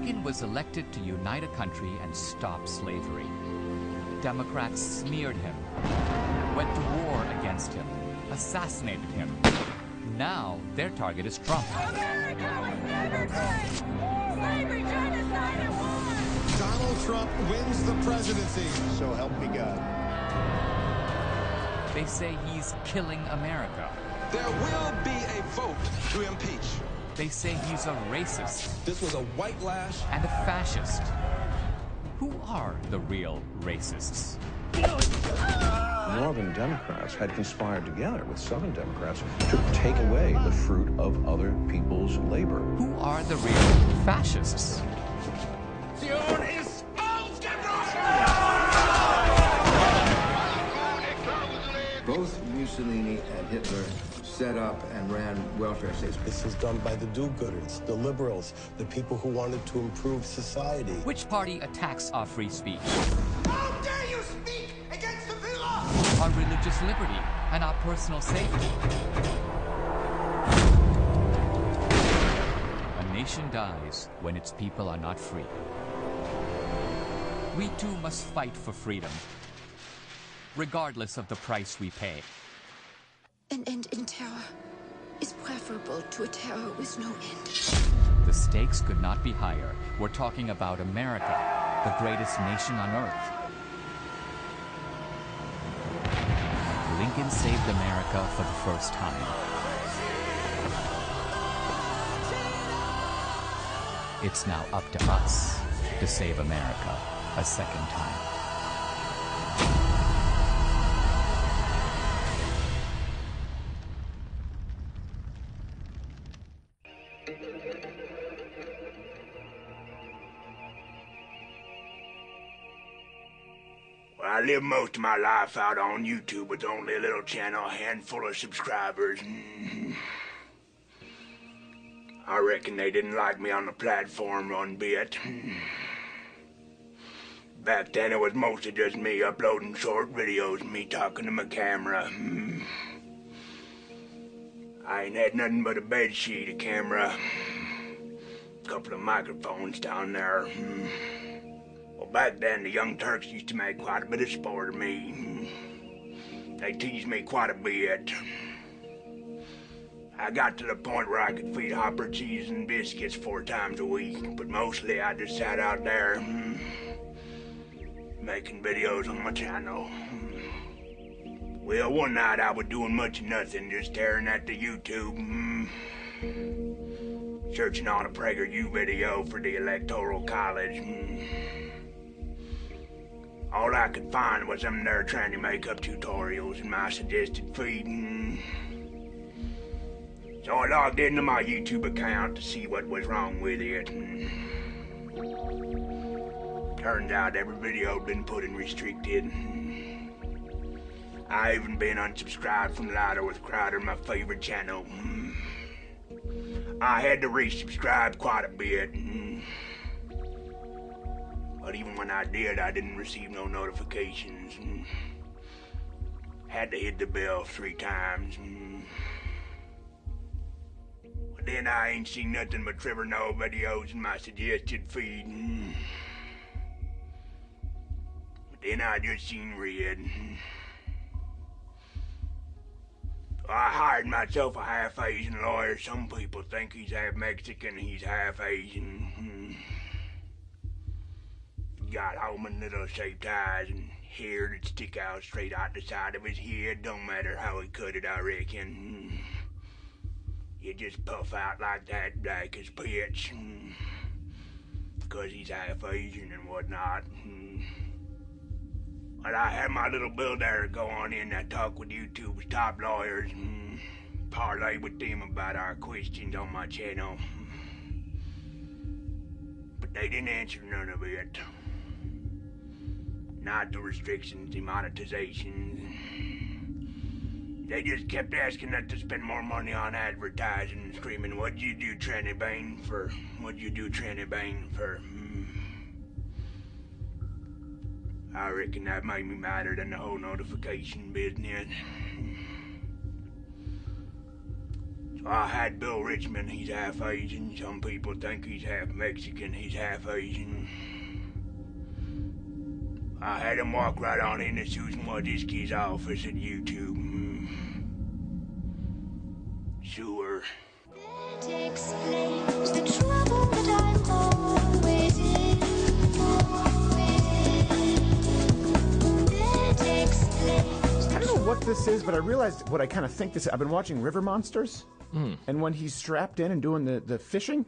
Lincoln was elected to unite a country and stop slavery. Democrats smeared him, went to war against him, assassinated him. Now their target is Trump. America was never great! Slavery, genocide, and war! Donald Trump wins the presidency. So help me God. They say he's killing America. There will be a vote to impeach. They say he's a racist. This was a white lash. And a fascist. Who are the real racists? Northern Democrats had conspired together with Southern Democrats to take away the fruit of other people's labor. Who are the real fascists? Both Mussolini and Hitler set up and ran welfare states. This was done by the do-gooders, the liberals, the people who wanted to improve society. Which party attacks our free speech? How dare you speak against the law? Our religious liberty and our personal safety. A nation dies when its people are not free. We too must fight for freedom, regardless of the price we pay. An end in terror is preferable to a terror with no end. The stakes could not be higher. We're talking about America, the greatest nation on earth. Lincoln saved America for the first time. It's now up to us to save America a second time. I live most of my life out on YouTube with only a little channel, a handful of subscribers. I reckon they didn't like me on the platform one bit. Back then it was mostly just me uploading short videos, me talking to my camera. I ain't had nothing but a bed sheet, a camera, a couple of microphones down there. Well, back then, the Young Turks used to make quite a bit of sport of me. They teased me quite a bit. I got to the point where I could feed Hopper cheese and biscuits 4 times a week, but mostly I just sat out there making videos on my channel. Well, one night I was doing much of nothing, just staring at the YouTube, searching on a PragerU video for the Electoral College. All I could find was them there trying to make up tutorials in my suggested feed. So I logged into my YouTube account to see what was wrong with it. Turns out every video had been put in restricted. I even been unsubscribed from Louder with Crowder, my favorite channel. I had to resubscribe quite a bit. But even when I did, I didn't receive no notifications. Had to hit the bell 3 times. But then I ain't seen nothing but Trevor Noah videos in my suggested feed. But then I just seen red. I hired myself a half-Asian lawyer. Some people think he's half Mexican, he's half Asian. Got almond little shaped eyes and hair that stick out straight out the side of his head. Don't matter how he cut it, I reckon. You just puff out like that, black as pitch. 'Cause he's half Asian and whatnot. But I had my little bill there to go on in and talk with YouTube's top lawyers and parlay with them about our questions on my channel. But they didn't answer none of it. Not the restrictions, demonetization. They just kept asking us to spend more money on advertising and screaming, "What'd you do, Tranny Bane, for? What'd you do, Tranny Bane, for?" I reckon that made me madder than the whole notification business. I had Bill Richmond, he's half Asian. Some people think he's half Mexican, he's half Asian. I had him walk right on into Susan Wojcicki's office at YouTube. Sure. It explains the trouble that I'm always in. It explains. I don't know what this is, but I realized what I kind of think this is. I've been watching River Monsters, and when he's strapped in and doing the fishing,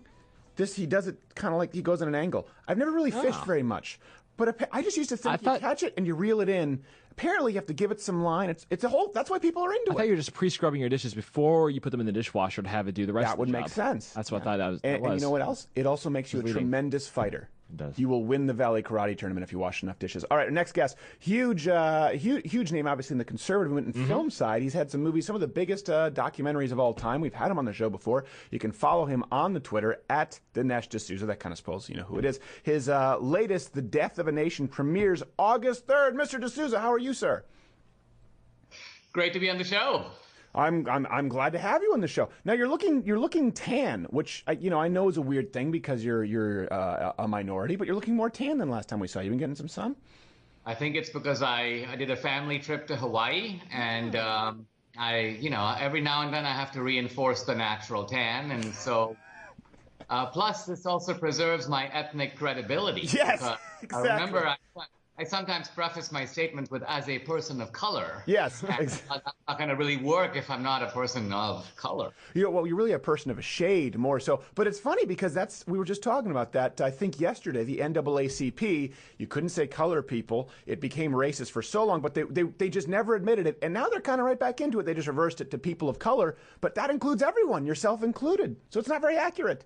he does it kind of like he goes at an angle. I've never really fished very much, but I just used to think you catch it and you reel it in. Apparently, you have to give it some line. It's a whole. That's why people are into it. I thought you were just pre-scrubbing your dishes before you put them in the dishwasher to have it do the rest. That of would the make job. sense. That's what I thought that was. And you know what else? It also makes you a tremendous fighter. It does. You will win the Valley Karate Tournament if you wash enough dishes. All right, our next guest, huge name, obviously in the conservative movement and film side. He's had some movies, some of the biggest documentaries of all time. We've had him on the show before. You can follow him on the Twitter at Dinesh DSouzas. That kind of spells you know who it is. His latest, The Death of a Nation, premieres August 3rd. Mr. DSouzas, how are you, sir? Great to be on the show. I'm glad to have you on the show. Now you're looking tan, which I know is a weird thing because you're a minority, but you're looking more tan than last time we saw you. Been getting some sun? I think it's because I did a family trip to Hawaii, and every now and then I have to reinforce the natural tan, and so plus this also preserves my ethnic credibility. Yes, exactly. I remember I sometimes preface my statements with "as a person of color." Yes, that's not going to really work if I'm not a person of color. Well, you're really a person of a shade more so. But it's funny because we were just talking about that. I think yesterday, the NAACP, you couldn't say color people. It became racist for so long, but they just never admitted it. And now they're kind of right back into it. They just reversed it to people of color. But that includes everyone, yourself included. So it's not very accurate.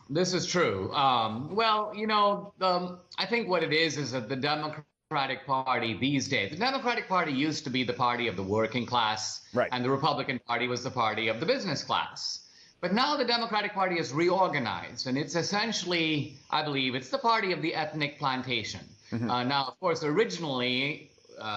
This is true. I think what it is that the Democratic Party these days, the Democratic Party used to be the party of the working class, right, and the Republican Party was the party of the business class. But now the Democratic Party is reorganized, and it's essentially, I believe, it's the party of the ethnic plantation. Now, of course, originally,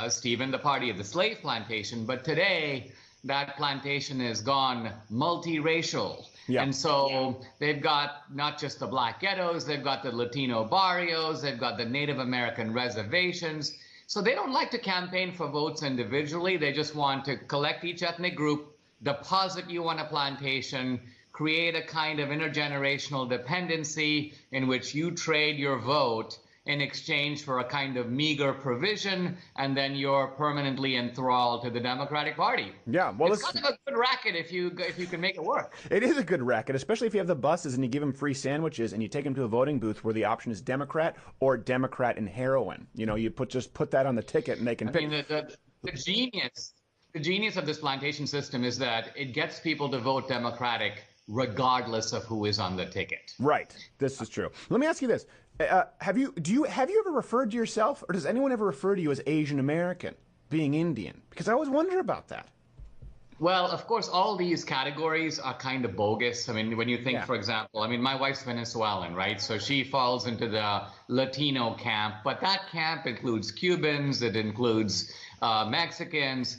Stephen, the party of the slave plantation, but today that plantation has gone multiracial. Yeah. And so they've got not just the black ghettos, they've got the Latino barrios, they've got the Native American reservations. So they don't like to campaign for votes individually. They just want to collect each ethnic group, deposit you on a plantation, create a kind of intergenerational dependency in which you trade your vote in exchange for a kind of meager provision, and then you're permanently enthralled to the Democratic Party. Yeah, well, it's kind of a good racket if you can make it work. It is a good racket, especially if you have the buses and you give them free sandwiches and you take them to a voting booth where the option is Democrat or Democrat and heroin. You know, you just put that on the ticket and they can pick. I mean, the genius of this plantation system is that it gets people to vote Democratic regardless of who is on the ticket. Right. This is true. Let me ask you this. Have you ever referred to yourself, or does anyone ever refer to you as Asian American, being Indian? Because I always wonder about that. Well, of course, all these categories are kind of bogus. I mean, when you think, for example, my wife's Venezuelan, right? So she falls into the Latino camp, but that camp includes Cubans, it includes Mexicans.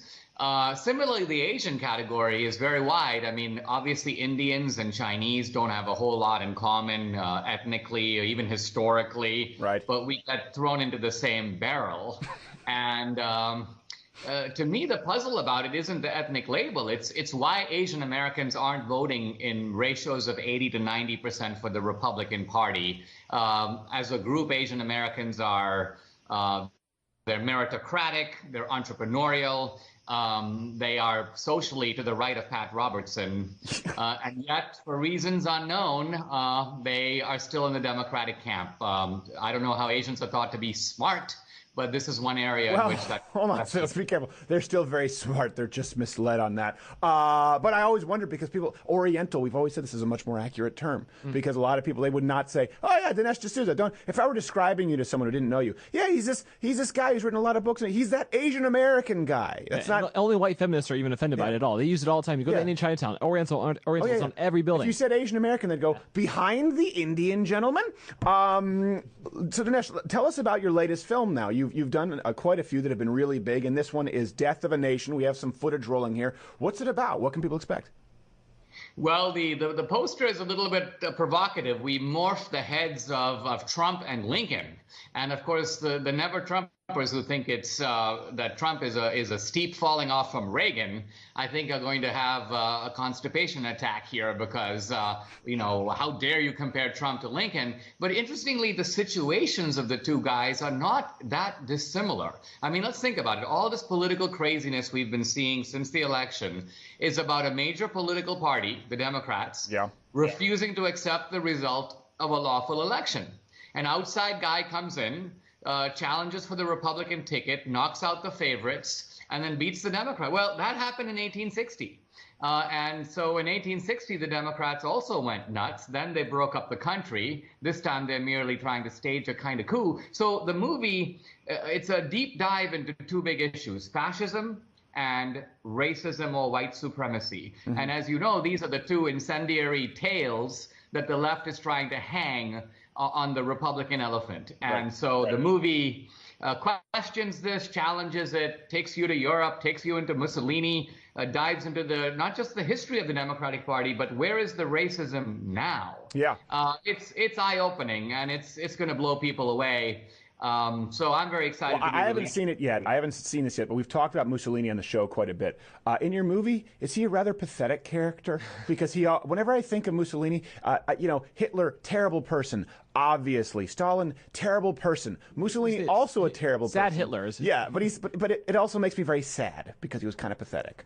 Similarly, the Asian category is very wide. I mean, obviously, Indians and Chinese don't have a whole lot in common ethnically or even historically. Right. But we get thrown into the same barrel. And to me, the puzzle about it isn't the ethnic label. It's why Asian Americans aren't voting in ratios of 80 to 90% for the Republican Party. As a group, Asian Americans are they're meritocratic, they're entrepreneurial. They are socially to the right of Pat Robertson, and yet, for reasons unknown, they are still in the Democratic camp. I don't know how Asians are thought to be smart, but this is one area in which that... Hold on, so let's be careful. They're still very smart. They're just misled on that. But I always wonder, because people, Oriental, we've always said this is a much more accurate term, because a lot of people, they would not say, oh yeah, Dinesh DSouzas. If I were describing you to someone who didn't know you, yeah, he's this guy who's written a lot of books, and he's that Asian American guy. That's not... Only white feminists are even offended by it at all. They use it all the time. You go to any Chinatown, Orientals on every building. If you said Asian American, they'd go, behind the Indian gentleman? So Dinesh, tell us about your latest film now. You've done quite a few that have been really big, and this one is Death of a Nation. We have some footage rolling here. What's it about? What can people expect? Well, the poster is a little bit provocative. We morph the heads of Trump and Lincoln, and of course the never Trumpers who think it's that Trump is a steep falling off from Reagan, I think are going to have a constipation attack here because you know, how dare you compare Trump to Lincoln? But interestingly, the situations of the two guys are not that dissimilar. I mean, let's think about it. All this political craziness we've been seeing since the election is about a major political party, the Democrats, refusing to accept the result of a lawful election. An outside guy comes in, challenges for the Republican ticket, knocks out the favorites, and then beats the Democrat. Well, that happened in 1860. And so in 1860, the Democrats also went nuts. Then they broke up the country. This time they're merely trying to stage a kind of coup. So the movie, it's a deep dive into two big issues, fascism and racism or white supremacy. And as you know, these are the two incendiary tales that the left is trying to hang on the Republican elephant. And so the movie questions this, challenges it, takes you to Europe, takes you into Mussolini, dives into not just the history of the Democratic Party, but where is the racism now? It's eye-opening, and it's going to blow people away. So I'm very excited. Well, I haven't seen it yet. I haven't seen this yet, but we've talked about Mussolini on the show quite a bit. In your movie, is he a rather pathetic character? Because whenever I think of Mussolini, you know, Hitler, terrible person, obviously. Stalin, terrible person. Mussolini, also a terrible person. Sad Hitler. Yeah, but it also makes me very sad because he was kind of pathetic.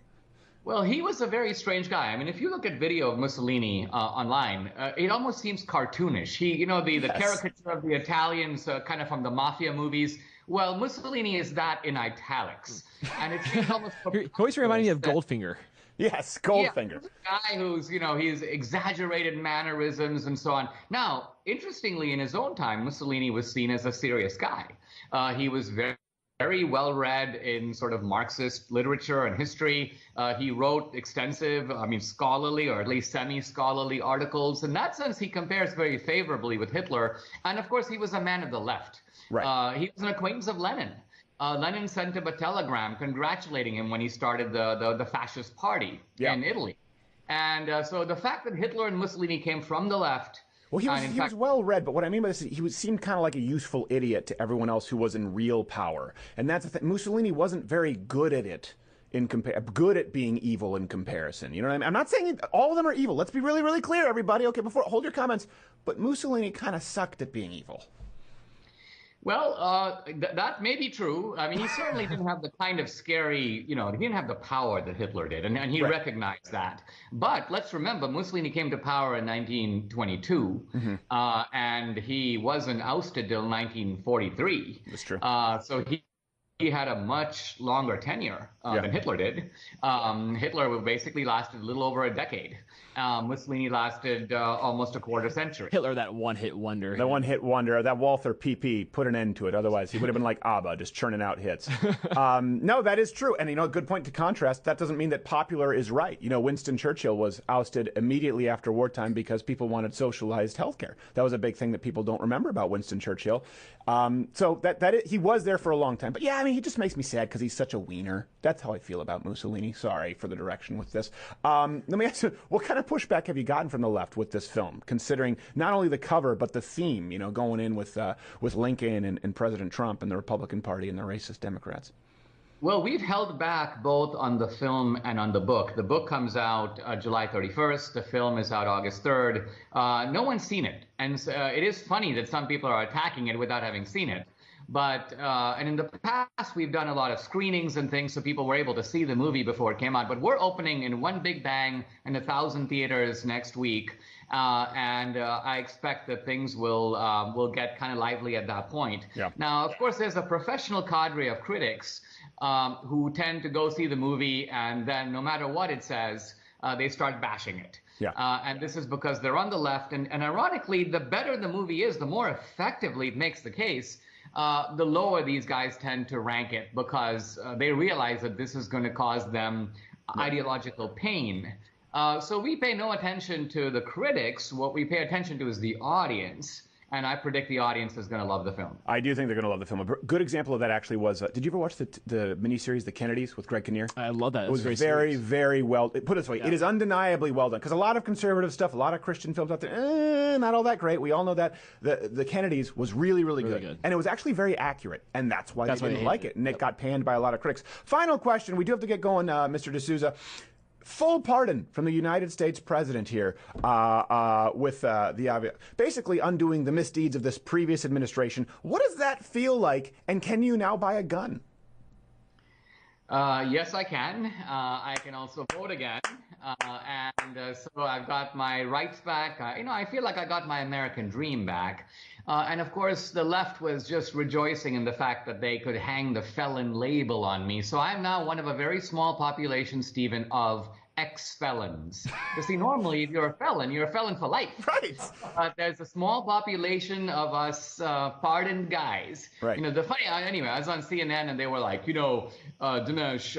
Well, he was a very strange guy. I mean, if you look at video of Mussolini online, it almost seems cartoonish. He, you know, the caricature of the Italians, kind of from the mafia movies. Well, Mussolini is that in italics, and it seems almost. He always reminded me of Goldfinger. Yes, Goldfinger. Yeah, a guy who's, you know, he's exaggerated mannerisms and so on. Now, interestingly, in his own time, Mussolini was seen as a serious guy. He was very well read in sort of Marxist literature and history. He wrote extensive, scholarly or at least semi-scholarly articles. In that sense, he compares very favorably with Hitler. And of course, he was a man of the left. Right. He was an acquaintance of Lenin. Lenin sent him a telegram congratulating him when he started the fascist party in Italy. And so the fact that Hitler and Mussolini came from the left. Well, he was well read, but what I mean by this is he seemed kind of like a useful idiot to everyone else who was in real power, and that's the thing. Mussolini wasn't very good at it good at being evil in comparison. You know what I mean? I'm not saying all of them are evil. Let's be really, really clear, everybody. Okay, hold your comments. But Mussolini kind of sucked at being evil. Well, that may be true. I mean, he certainly didn't have the kind of scary, you know, he didn't have the power that Hitler did, and he recognized that. But let's remember, Mussolini came to power in 1922, and he wasn't ousted till 1943. That's true. So he had a much longer tenure than Hitler did. Hitler basically lasted a little over a decade. Mussolini lasted almost a quarter century. Hitler, that one-hit wonder. The one-hit wonder. That Walther PP put an end to it. Otherwise, he would have been like ABBA, just churning out hits. No, that is true. And, you know, a good point to contrast. That doesn't mean that popular is right. You know, Winston Churchill was ousted immediately after wartime because people wanted socialized healthcare. That was a big thing that people don't remember about Winston Churchill. So he was there for a long time. But, yeah, I mean, he just makes me sad because he's such a wiener. That's how I feel about Mussolini. Sorry for the direction with this. Let me ask you, what kind of pushback have you gotten from the left with this film, considering not only the cover but the theme, you know, going in with Lincoln and President Trump and the Republican Party and the racist Democrats? Well, we've held back both on the film and on the book. The book comes out July 31st. The film is out August 3rd. No one's seen it. And it is funny that some people are attacking it without having seen it. But, and in the past, we've done a lot of screenings and things so people were able to see the movie before it came out. But we're opening in one big bang in 1,000 theaters next week. And I expect that things will get kind of lively at that point. Yeah. Now, of course, there's a professional cadre of critics who tend to go see the movie, and then no matter what it says, they start bashing it. Yeah. And this is because they're on the left. And ironically, the better the movie is, the more effectively it makes the case. The lower these guys tend to rank it because they realize that this is going to cause them ideological pain. So we pay no attention to the critics. What we pay attention to is the audience. and I predict the audience is going to love the film. I do think they're going to love the film. A good example of that actually was, did you ever watch the miniseries The Kennedys with Greg Kinnear? I love that. It was very, very well, put it this way, it is undeniably well done. Because a lot of conservative stuff, a lot of Christian films out there, not all that great. We all know that. The Kennedys was really, really good. And it was actually very accurate. And that's why they didn't like it. And it got panned by a lot of critics. Final question. We do have to get going, Mr. DeSouza. Full pardon from the United States president here with basically undoing the misdeeds of this previous administration. What does that feel like, and can you now buy a gun? Yes, I can. I can also vote again. So I've got my rights back. I feel like I got my American dream back. And of course, the left was just rejoicing in the fact that they could hang the felon label on me. So I'm now one of a very small population, Stephen, of ex-felons. You see, normally, if you're a felon for life. Right. There's a small population of us pardoned guys. Right. Anyway, I was on CNN and they were like, Dinesh,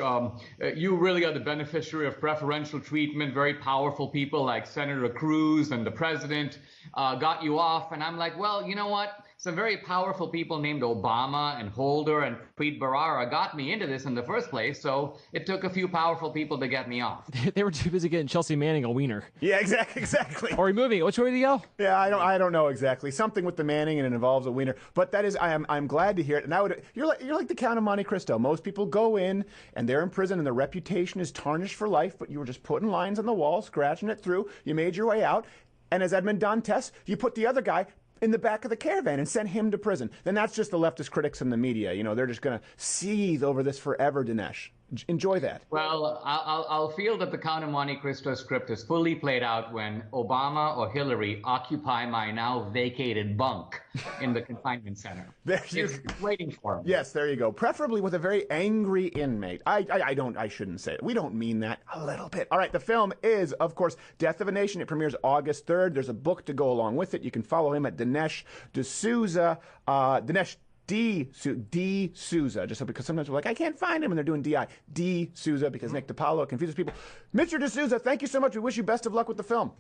you really are the beneficiary of preferential treatment. Very powerful people like Senator Cruz and the president got you off. And I'm like, well, you know what? Some very powerful people named Obama and Holder and Preet Bharara got me into this in the first place, so it took a few powerful people to get me off. They were too busy getting Chelsea Manning a wiener. Yeah, exactly. Or removing it. Which way did he go? Yeah, I don't know exactly. Something with the Manning and it involves a wiener. But that is, I'm glad to hear it. And you're like the Count of Monte Cristo. Most people go in and they're in prison and their reputation is tarnished for life, but you were just putting lines on the wall, scratching it through. You made your way out. And as Edmond Dantes, you put the other guy in the back of the caravan and sent him to prison. Then that's just the leftist critics in the media. They're just going to seethe over this forever, Dinesh. Enjoy that. Well, I'll feel that the Count of Monte Cristo script is fully played out when Obama or Hillary occupy my now vacated bunk in the confinement center. It's waiting for me. Yes, there you go. Preferably with a very angry inmate. I shouldn't say it. We don't mean that. A little bit. All right, the film is, of course, Death of a Nation. It premieres August 3rd. There's a book to go along with it. You can follow him at Dinesh DeSouza. Dinesh DSouzas, just because sometimes we're like, I can't find him, and they're doing DSouzas because Nick DiPaolo confuses people. Mr. DeSouza, thank you so much. We wish you best of luck with the film.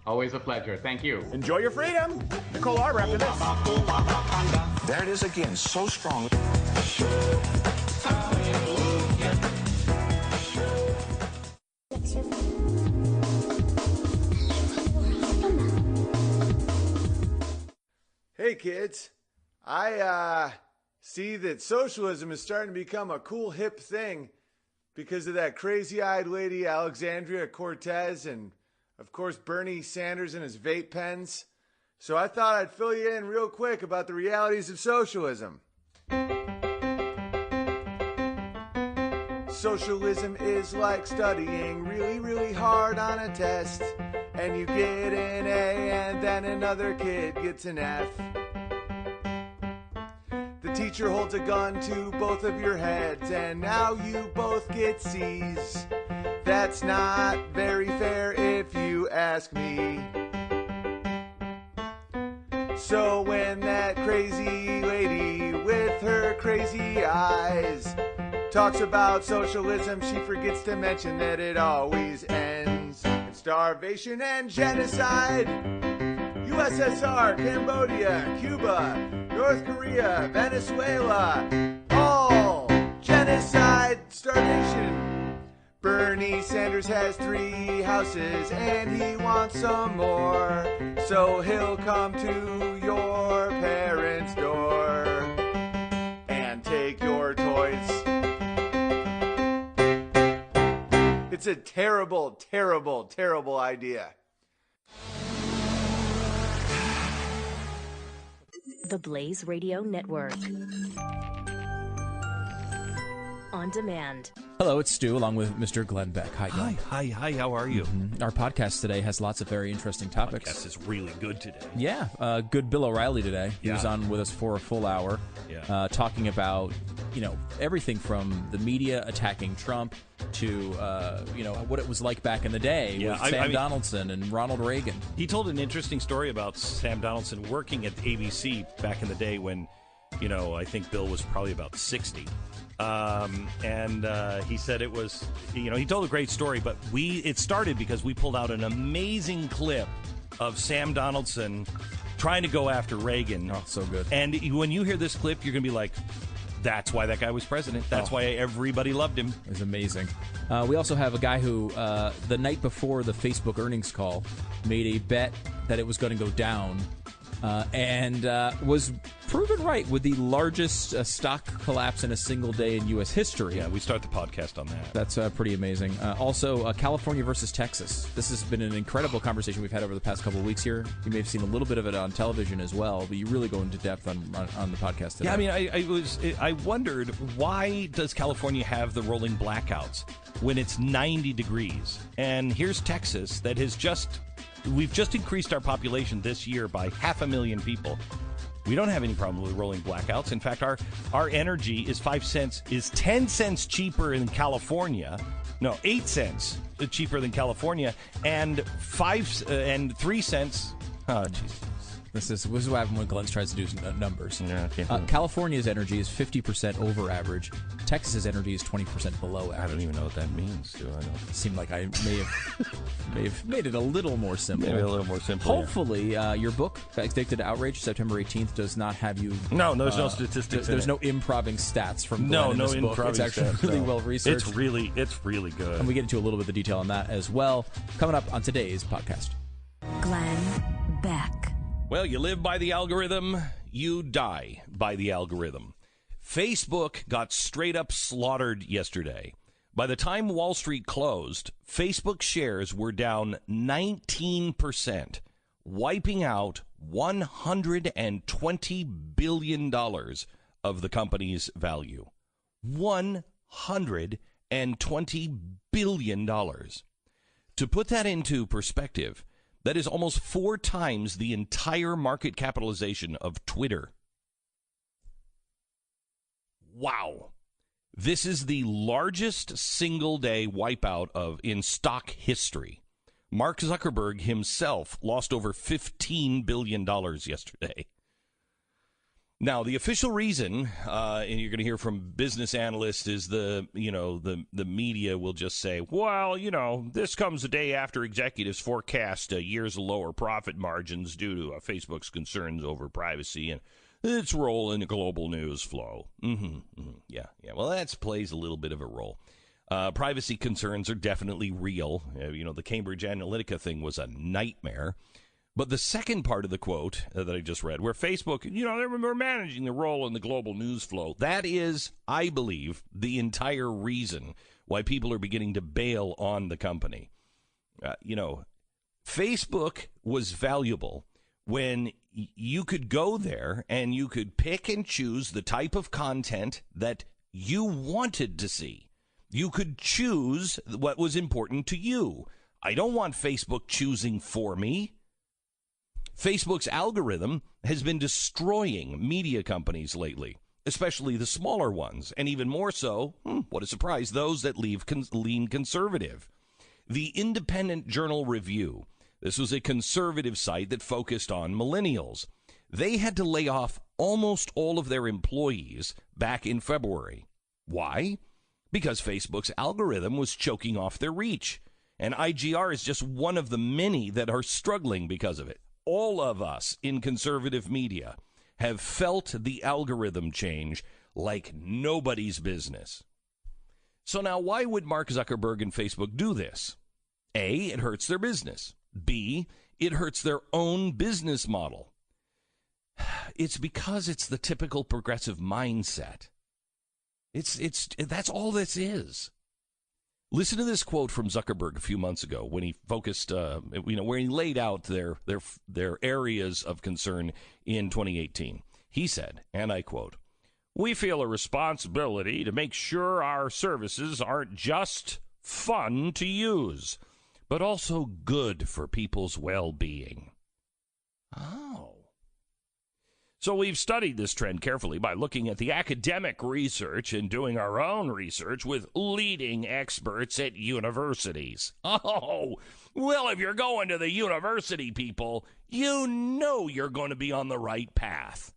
Always a pleasure. Thank you. Enjoy your freedom. Nicole Arbor after this. There it is again, so strong. Hey, kids. I see that socialism is starting to become a cool, hip thing because of that crazy-eyed lady Alexandria Cortez and, of course, Bernie Sanders and his vape pens. So I thought I'd fill you in real quick about the realities of socialism. Socialism is like studying really, really hard on a test, and you get an A and then another kid gets an F. The teacher holds a gun to both of your heads, and now you both get C's. That's not very fair if you ask me. So when that crazy lady with her crazy eyes talks about socialism, she forgets to mention that it always ends in starvation and genocide. USSR, Cambodia, Cuba, North Korea, Venezuela, all genocide, starvation. Bernie Sanders has 3 houses and he wants some more, so he'll come to your parents' door and take your toys. It's a terrible, terrible, terrible idea. The Blaze Radio Network. On demand. Hello, it's Stu, along with Mr. Glenn Beck. Hi, Glenn. Hi, how are you? Mm-hmm. Our podcast today has lots of very interesting topics. Podcast is really good today. Yeah, good Bill O'Reilly today. He was on with us for a full hour, talking about, everything from the media attacking Trump to, what it was like back in the day with Sam Donaldson and Ronald Reagan. He told an interesting story about Sam Donaldson working at ABC back in the day when, I think Bill was probably about 60. He said it was, he told a great story, but it started because we pulled out an amazing clip of Sam Donaldson trying to go after Reagan. Oh, so good. And when you hear this clip, you're going to be like, that's why that guy was president. That's why everybody loved him. It was amazing. We also have a guy who, the night before the Facebook earnings call, made a bet that it was going to go down and was proven right with the largest stock collapse in a single day in U.S. history. Yeah, we start the podcast on that. That's pretty amazing. Also, California versus Texas. This has been an incredible conversation we've had over the past couple of weeks here. You may have seen a little bit of it on television as well, but you really go into depth on the podcast today. Yeah, I mean, I wondered, why does California have the rolling blackouts when it's 90 degrees? And here's Texas that has we've just increased our population this year by 500,000 people. We don't have any problem with rolling blackouts. In fact, our energy is 10 cents cheaper in California. No, 8 cents cheaper than California, and 3 cents. Oh, jeez. This is what happens when Glenn tries to do numbers. Yeah, California's energy is 50% over average. Texas's energy is 20% below average. I don't even know what that means, do I? It seemed like I may have made it a little more simple. Maybe a little more simple. Hopefully, your book, Addicted to Outrage, September 18th, does not have you... No, there's no statistics There's in no improving stats from Glenn in this book. It's actually really well researched. It's really good. And we get into a little bit of the detail on that as well, coming up on today's podcast. Glenn Beck. Well, you live by the algorithm, you die by the algorithm. Facebook got straight up slaughtered yesterday. By the time Wall Street closed, Facebook shares were down 19%, wiping out $120 billion of the company's value. $120 billion. To put that into perspective, that is almost 4 times the entire market capitalization of Twitter. Wow. This is the largest single-day wipeout in stock history. Mark Zuckerberg himself lost over $15 billion yesterday. Now, the official reason, and you're going to hear from business analysts, is the media will just say, well, this comes a day after executives forecast years of lower profit margins due to Facebook's concerns over privacy and its role in the global news flow. Yeah. Well, that plays a little bit of a role. Privacy concerns are definitely real. The Cambridge Analytica thing was a nightmare. But the second part of the quote that I just read, where Facebook, they're managing the role in the global news flow, that is, I believe, the entire reason why people are beginning to bail on the company. Facebook was valuable when you could go there and you could pick and choose the type of content that you wanted to see. You could choose what was important to you. I don't want Facebook choosing for me. Facebook's algorithm has been destroying media companies lately, especially the smaller ones, and even more so, what a surprise, those that lean conservative. The Independent Journal Review, this was a conservative site that focused on millennials. They had to lay off almost all of their employees back in February. Why? Because Facebook's algorithm was choking off their reach, and IGR is just one of the many that are struggling because of it. All of us in conservative media have felt the algorithm change like nobody's business. So now, why would Mark Zuckerberg and Facebook do this? A, it hurts their business. B, it hurts their own business model. It's because it's the typical progressive mindset. That's all this is. Listen to this quote from Zuckerberg a few months ago when he focused, where he laid out their areas of concern in 2018. He said, and I quote, "We feel a responsibility to make sure our services aren't just fun to use, but also good for people's well-being." Oh. So we've studied this trend carefully by looking at the academic research and doing our own research with leading experts at universities. Oh, well, if you're going to the university, people, you know you're going to be on the right path.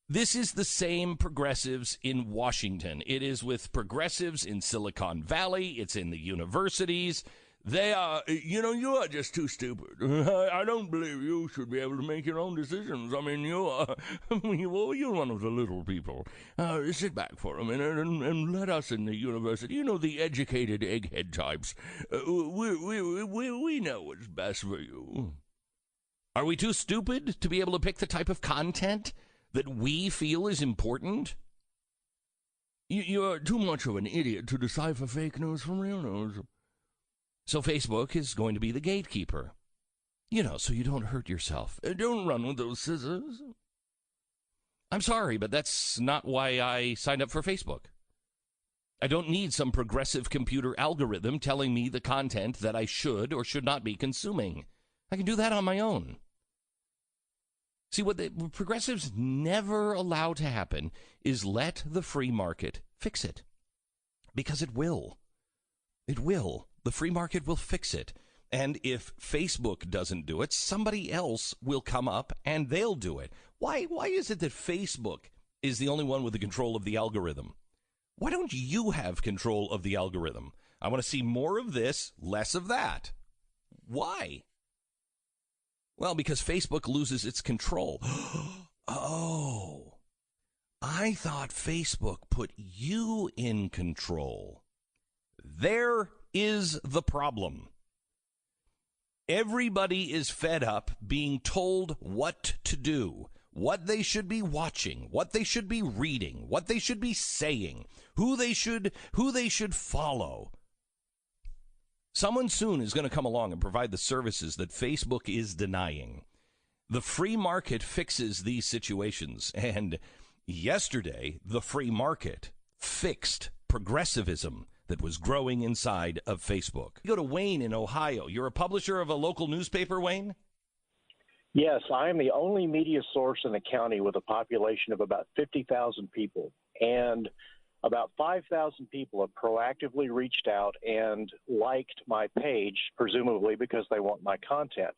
This is the same progressives in Washington. It is with progressives in Silicon Valley. It's in the universities. They are, you are just too stupid. I don't believe you should be able to make your own decisions. I mean, you're one of the little people. Sit back for a minute and let us in the university, the educated egghead types. We know what's best for you. Are we too stupid to be able to pick the type of content that we feel is important? You're too much of an idiot to decipher fake news from real news. So Facebook is going to be the gatekeeper. So you don't hurt yourself. Don't run with those scissors. I'm sorry, but that's not why I signed up for Facebook. I don't need some progressive computer algorithm telling me the content that I should or should not be consuming. I can do that on my own. See, what the progressives never allow to happen is let the free market fix it. Because it will. It will. The free market will fix it. And if Facebook doesn't do it, somebody else will come up and they'll do it. Why is it that Facebook is the only one with the control of the algorithm? Why don't you have control of the algorithm? I want to see more of this, less of that. Why? Well, because Facebook loses its control. Oh, I thought Facebook put you in control. There is the problem. Everybody is fed up being told what to do, what they should be watching, what they should be reading, what they should be saying, who they should follow. Someone soon is going to come along and provide the services that Facebook is denying. The free market fixes these situations, and yesterday the free market fixed progressivism that was growing inside of Facebook. Go to Wayne in Ohio. You're a publisher of a local newspaper, Wayne? Yes, I am the only media source in the county with a population of about 50,000 people. And about 5,000 people have proactively reached out and liked my page, presumably because they want my content.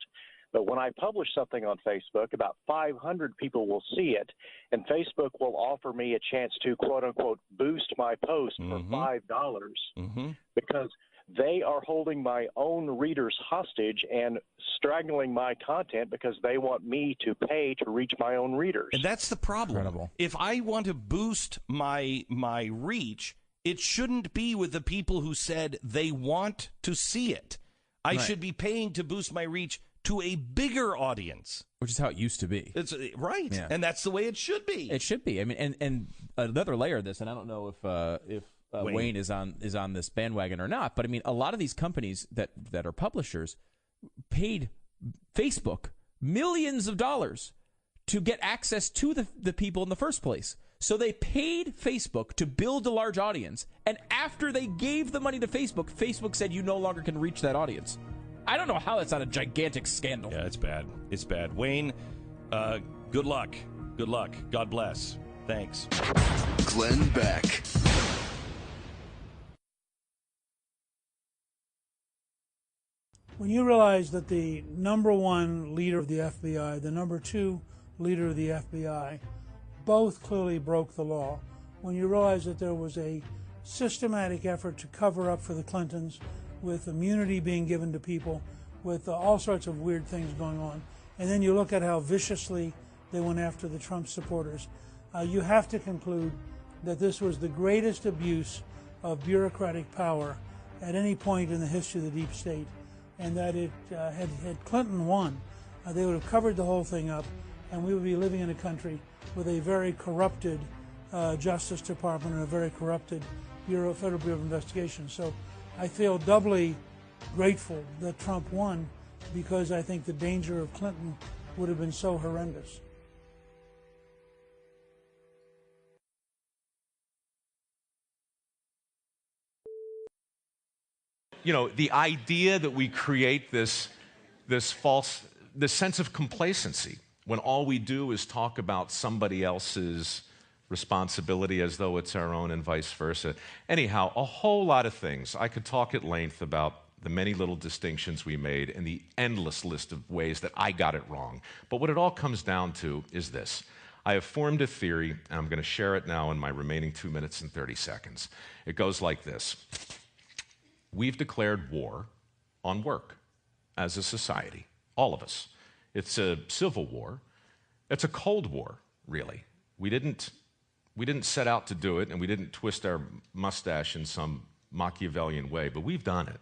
But when I publish something on Facebook, about 500 people will see it, and Facebook will offer me a chance to, quote-unquote, boost my post for $5 because they are holding my own readers hostage and strangling my content because they want me to pay to reach my own readers. And that's the problem. Incredible. If I want to boost my reach, it shouldn't be with the people who said they want to see it. I should be paying to boost my reach to a bigger audience, which is how it used to be. It's right, yeah. And that's the way it should be. It should be. I mean, and another layer of this, and I don't know if Wayne is on this bandwagon or not, but I mean, a lot of these companies that are publishers paid Facebook millions of dollars to get access to the people in the first place. So they paid Facebook to build a large audience, and after they gave the money to Facebook, Facebook said you no longer can reach that audience. I don't know how that's not a gigantic scandal. Yeah, it's bad. It's bad. Wayne, good luck. Good luck. God bless. Thanks. Glenn Beck. When you realize that the number one leader of the FBI, the number two leader of the FBI, both clearly broke the law, when you realize that there was a systematic effort to cover up for the Clintons, with immunity being given to people, with all sorts of weird things going on, and then you look at how viciously they went after the Trump supporters, you have to conclude that this was the greatest abuse of bureaucratic power at any point in the history of the deep state, and that it had Clinton won, they would have covered the whole thing up, and we would be living in a country with a very corrupted Justice Department and a very corrupted Federal Bureau of Investigation. So I feel doubly grateful that Trump won, because I think the danger of Clinton would have been so horrendous. You know, the idea that we create this sense of complacency when all we do is talk about somebody else's responsibility as though it's our own, and vice versa. Anyhow, a whole lot of things. I could talk at length about the many little distinctions we made and the endless list of ways that I got it wrong. But what it all comes down to is this. I have formed a theory, and I'm going to share it now in my remaining 2 minutes and 30 seconds. It goes like this. We've declared war on work as a society, all of us. It's a civil war. It's a Cold War, really. We didn't set out to do it, and we didn't twist our mustache in some Machiavellian way, but we've done it.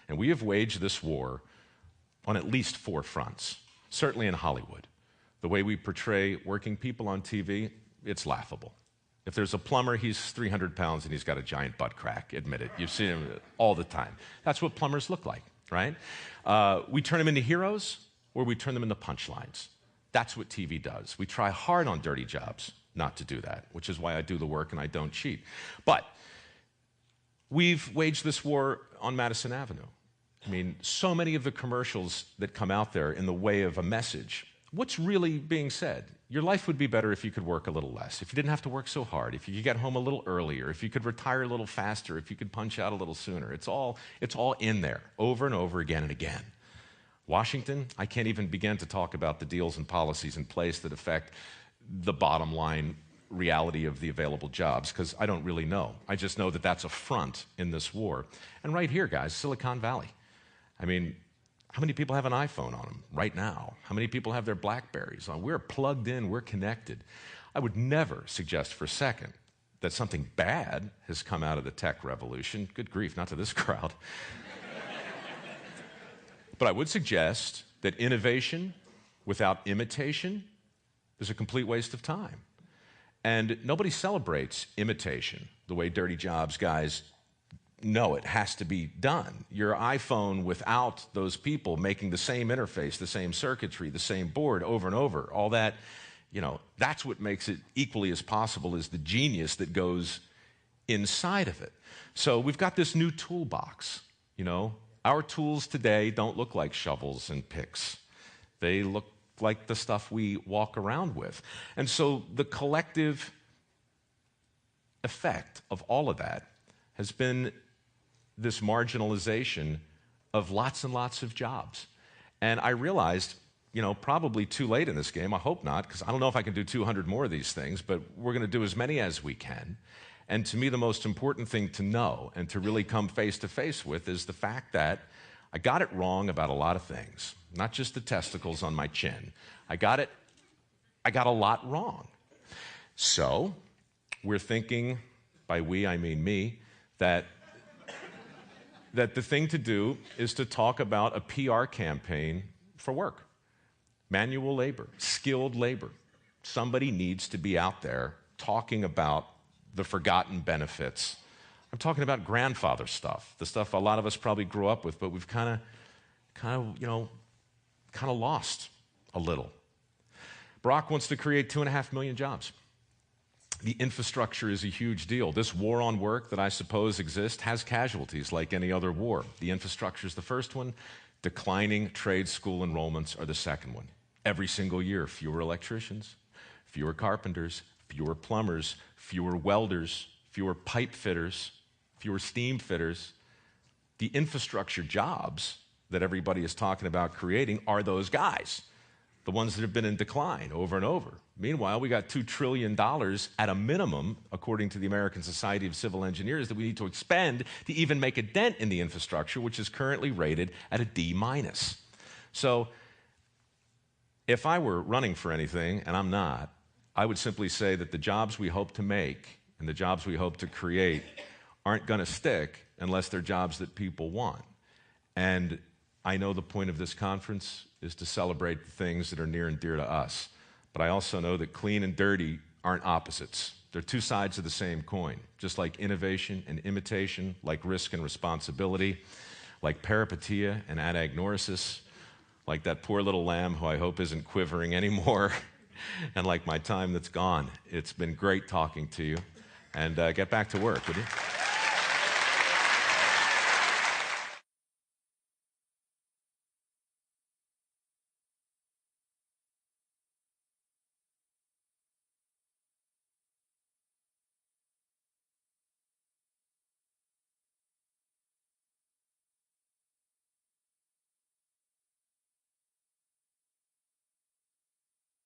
And we have waged this war on at least 4 fronts, certainly in Hollywood. The way we portray working people on TV, it's laughable. If there's a plumber, he's 300 pounds and he's got a giant butt crack. Admit it. You've seen him all the time. That's what plumbers look like, right? We turn them into heroes or we turn them into punchlines. That's what TV does. We try hard on dirty jobs not to do that, which is why I do the work and I don't cheat. But we've waged this war on Madison Avenue. I mean, so many of the commercials that come out there in the way of a message, what's really being said? Your life would be better if you could work a little less, if you didn't have to work so hard, if you could get home a little earlier, if you could retire a little faster, if you could punch out a little sooner. It's all in there, over and over again and again. Washington, I can't even begin to talk about the deals and policies in place that affect the bottom line reality of the available jobs, because I don't really know. I just know that that's a front in this war. And right here, guys, Silicon Valley. I mean, how many people have an iPhone on them right now? How many people have their BlackBerries on? We're plugged in, we're connected. I would never suggest for a second that something bad has come out of the tech revolution. Good grief, not to this crowd. But I would suggest that innovation without imitation is a complete waste of time. And nobody celebrates imitation the way dirty jobs guys know it has to be done. Your iPhone without those people making the same interface, the same circuitry, the same board over and over, all that, that's what makes it equally as possible as the genius that goes inside of it. So we've got this new toolbox, Our tools today don't look like shovels and picks. They look like the stuff we walk around with. And so the collective effect of all of that has been this marginalization of lots and lots of jobs. And I realized, probably too late in this game, I hope not, because I don't know if I can do 200 more of these things, but we're going to do as many as we can. And to me, the most important thing to know and to really come face to face with is the fact that I got it wrong about a lot of things, not just the testicles on my chin. I got a lot wrong. So we're thinking, by we I mean me, that the thing to do is to talk about a PR campaign for work. Manual labor, skilled labor. Somebody needs to be out there talking about the forgotten benefits. I'm talking about grandfather stuff, the stuff a lot of us probably grew up with, but we've kind of lost a little. Barack wants to create 2.5 million jobs. The infrastructure is a huge deal. This war on work that I suppose exists has casualties like any other war. The infrastructure is the first one. Declining trade school enrollments are the second one. Every single year, fewer electricians, fewer carpenters, fewer plumbers, fewer welders, fewer pipe fitters, fewer steam fitters. The infrastructure jobs that everybody is talking about creating are those guys, the ones that have been in decline over and over. Meanwhile, we got $2 trillion at a minimum, according to the American Society of Civil Engineers, that we need to expend to even make a dent in the infrastructure, which is currently rated at a D-. So if I were running for anything, and I'm not, I would simply say that the jobs we hope to make and the jobs we hope to create aren't going to stick unless they're jobs that people want. And I know the point of this conference is to celebrate the things that are near and dear to us. But I also know that clean and dirty aren't opposites. They're two sides of the same coin, just like innovation and imitation, like risk and responsibility, like peripeteia and anagnorisis, like that poor little lamb who I hope isn't quivering anymore, and like my time that's gone. It's been great talking to you. And get back to work, would you?